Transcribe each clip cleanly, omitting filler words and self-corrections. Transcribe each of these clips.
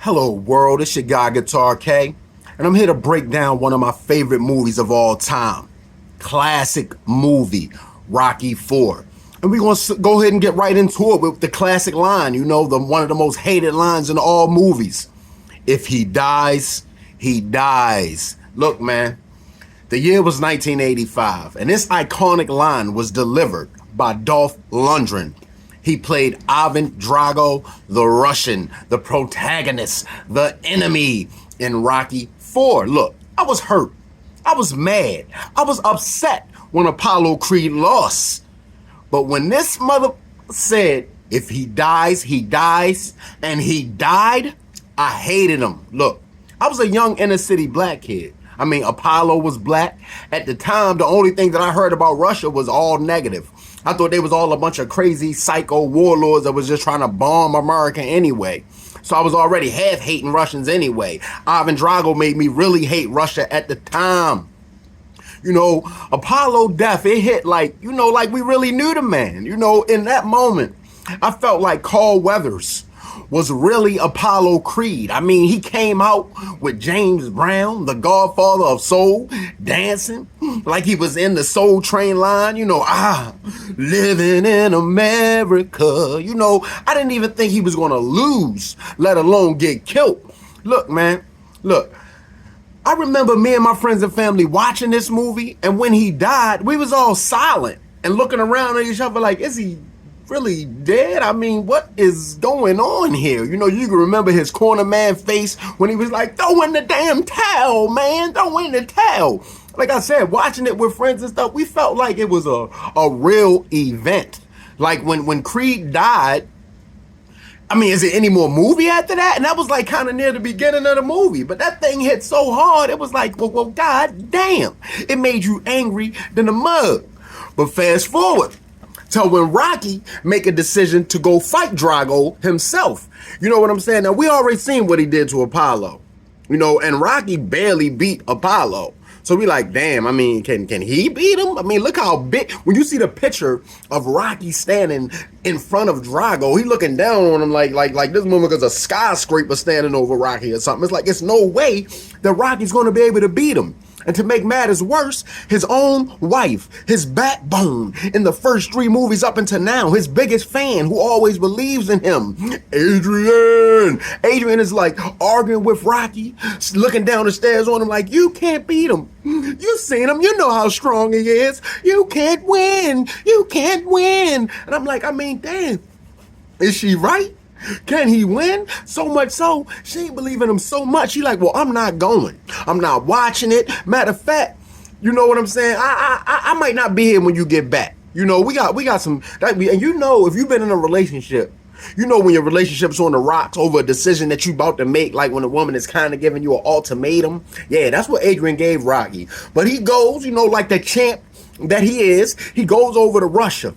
Hello world, it's your guy Guitar K, and I'm here to break down one of my favorite movies of all time. Classic movie, Rocky 4. And we're going to go ahead and get right into it with the classic line, one of the most hated lines in all movies. If he dies, he dies. Look, man, the year was 1985, and this iconic line was delivered by Dolph Lundgren. He played Ivan Drago, the Russian, the protagonist, the enemy in Rocky 4. Look, I was hurt. I was mad. I was upset when Apollo Creed lost. But when this mother said, if he dies, he dies, and he died, I hated him. Look, I was a young inner city black kid. I mean, Apollo was black. At the time, the only thing that I heard about Russia was all negative. I thought they was all a bunch of crazy psycho warlords that was just trying to bomb America anyway. So I was already half hating Russians anyway. Ivan Drago made me really hate Russia at the time. Apollo death, it hit like we really knew the man. In that moment, I felt like Carl Weathers was really Apollo Creed. I mean, he came out with James Brown, the godfather of soul, dancing like he was in the Soul Train line, living in America. I didn't even think he was going to lose, let alone get killed. Look, man, I remember me and my friends and family watching this movie, and when he died, we was all silent and looking around at each other like, is he really dead? I mean, what is going on here? You can remember his corner man face when he was like, throw in the damn towel, man, throw in the towel. Like I said, watching it with friends and stuff, we felt like it was a real event. Like when Creed died, I mean, is there any more movie after that? And that was like kind of near the beginning of the movie. But that thing hit so hard, it was like, well, god damn. It made you angry than a mug. But fast forward till when Rocky make a decision to go fight Drago himself. You know what I'm saying? Now, we already seen what he did to Apollo. And Rocky barely beat Apollo. So we like, damn, I mean, can he beat him? I mean, look how big. When you see the picture of Rocky standing in front of Drago, he looking down on him like this moment is a skyscraper standing over Rocky or something. It's like, it's no way that Rocky's going to be able to beat him. And to make matters worse, his own wife, his backbone in the first 3 movies up until now, his biggest fan who always believes in him, Adrian. Adrian is like arguing with Rocky, looking down the stairs on him like, you can't beat him. You seen him. You know how strong he is. You can't win. You can't win. And I'm like, I mean, damn, is she right? Can he win? So much so, she ain't believing him so much. She like, well, I'm not going. I'm not watching it. Matter of fact, you know what I'm saying? I might not be here when you get back. We got some, and if you've been in a relationship, when your relationship's on the rocks over a decision that you about to make, like when a woman is kind of giving you an ultimatum. Yeah, that's what Adrian gave Rocky. But he goes, like the champ that he is, he goes over to Russia.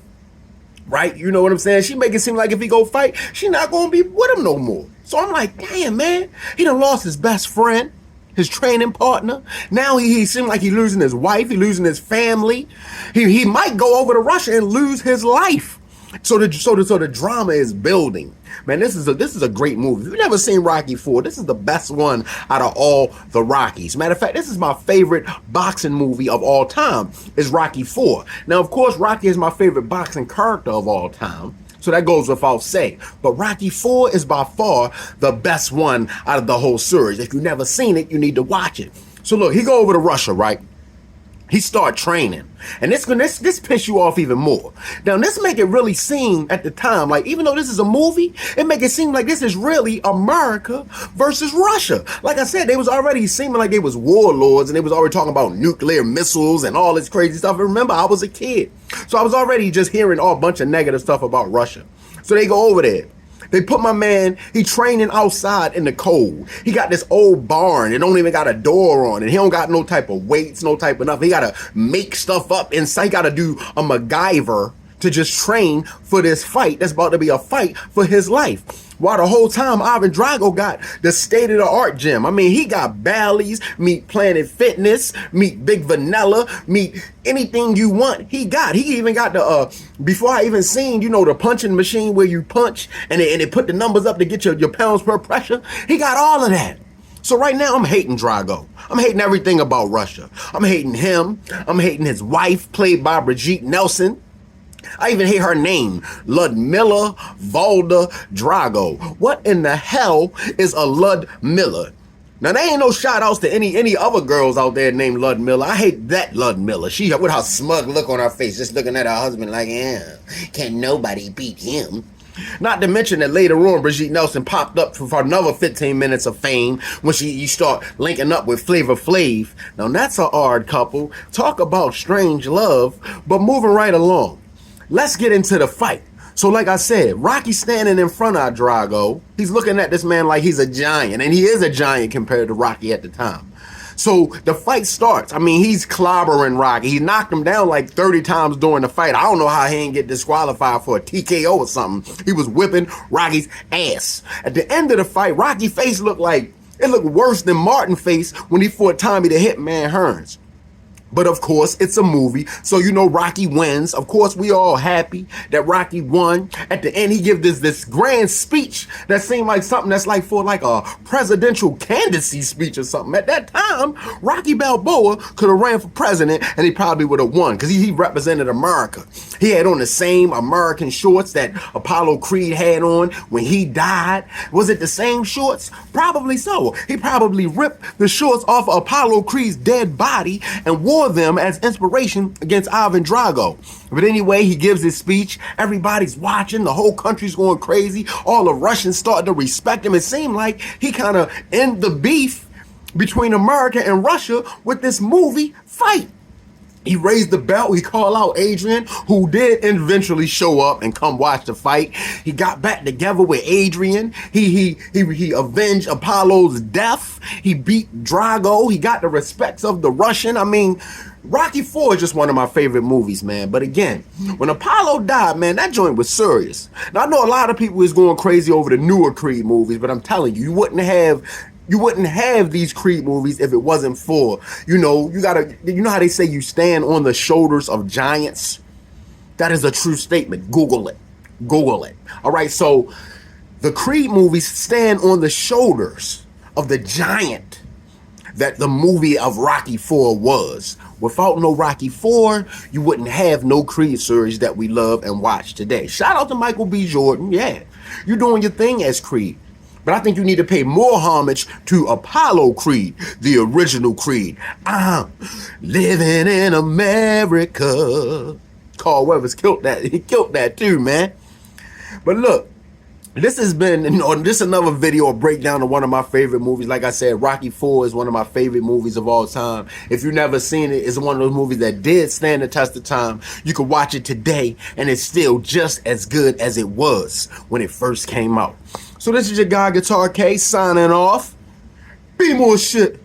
Right? You know what I'm saying? She make it seem like if he go fight, she not going to be with him no more. So I'm like, damn, man. He done lost his best friend, his training partner. Now he seemed like he losing his wife. He losing his family. He might go over to Russia and lose his life. So the drama is building. Man, this is a great movie. If you've never seen Rocky 4, this is the best one out of all the Rockies. Matter of fact, this is my favorite boxing movie of all time, is Rocky 4. Now, of course, Rocky is my favorite boxing character of all time, so that goes without saying. But Rocky 4 is by far the best one out of the whole series. If you've never seen it, you need to watch it. So look, he go over to Russia, right? He start training, and this piss you off even more. Now, this make it really seem at the time, like even though this is a movie, it make it seem like this is really America versus Russia. Like I said, they was already seeming like they was warlords, and they was already talking about nuclear missiles and all this crazy stuff. And remember, I was a kid, so I was already just hearing all a bunch of negative stuff about Russia. So they go over there. They put my man, he training outside in the cold. He got this old barn. It don't even got a door on it. He don't got no type of weights, no type of nothing. He got to make stuff up inside. He got to do a MacGyver to just train for this fight. That's about to be a fight for his life. While the whole time Ivan Drago got the state-of-the-art gym. I mean, he got Bally's, meet Planet Fitness, meet Big Vanilla, meet anything you want, he got. He even got the, before I even seen, you know, the punching machine where you punch and it put the numbers up to get your pounds per pressure. He got all of that. So right now I'm hating Drago. I'm hating everything about Russia. I'm hating him. I'm hating his wife, played by Brigitte Nelson. I even hate her name, Ludmilla Valda Drago. What in the hell is a Ludmilla? Now, there ain't no shout outs to any other girls out there named Ludmilla. I hate that Ludmilla. She with her smug look on her face, just looking at her husband like, yeah, can nobody beat him. Not to mention that later on, Brigitte Nelson popped up for another 15 minutes of fame when you start linking up with Flavor Flav. Now, that's an odd couple. Talk about strange love, but moving right along. Let's get into the fight. So like I said, Rocky standing in front of Drago. He's looking at this man like he's a giant, and he is a giant compared to Rocky at the time. So the fight starts. I mean, he's clobbering Rocky. He knocked him down like 30 times during the fight. I don't know how he didn't get disqualified for a TKO or something. He was whipping Rocky's ass. At the end of the fight, Rocky's face looked worse than Martin's face when he fought Tommy the Hitman Hearns. But of course, it's a movie, so you know Rocky wins. Of course, we all happy that Rocky won. At the end, he gives this grand speech that seemed like something that's like for like a presidential candidacy speech or something. At that time, Rocky Balboa could have ran for president, and he probably would have won because he represented America. He had on the same American shorts that Apollo Creed had on when he died. Was it the same shorts? Probably so. He probably ripped the shorts off of Apollo Creed's dead body and wore them as inspiration against Ivan Drago. But anyway, he gives his speech. Everybody's watching. The whole country's going crazy. All the Russians start to respect him. It seemed like he kind of ended the beef between America and Russia with this movie fight. He raised the belt. He called out Adrian, who did eventually show up and come watch the fight. He got back together with Adrian. He avenged Apollo's death. He beat Drago. He got the respects of the Russian. I mean, Rocky IV is just one of my favorite movies, man. But again, when Apollo died, man, that joint was serious. Now, I know a lot of people is going crazy over the newer Creed movies, but I'm telling you, you wouldn't have these Creed movies if it wasn't for, you know how they say you stand on the shoulders of giants? That is a true statement. Google it. All right, so the Creed movies stand on the shoulders of the giant that the movie of Rocky IV was. Without no Rocky IV, you wouldn't have no Creed series that we love and watch today. Shout out to Michael B. Jordan. Yeah, you're doing your thing as Creed. But I think you need to pay more homage to Apollo Creed, the original Creed. I'm living in America. Carl Weathers killed that. He killed that too, man. But look, this has been, this another video, a breakdown of one of my favorite movies. Like I said, Rocky IV is one of my favorite movies of all time. If you've never seen it, it's one of those movies that did stand the test of time. You can watch it today, and it's still just as good as it was when it first came out. So this is your guy, Guitar K, signing off. Be more shit.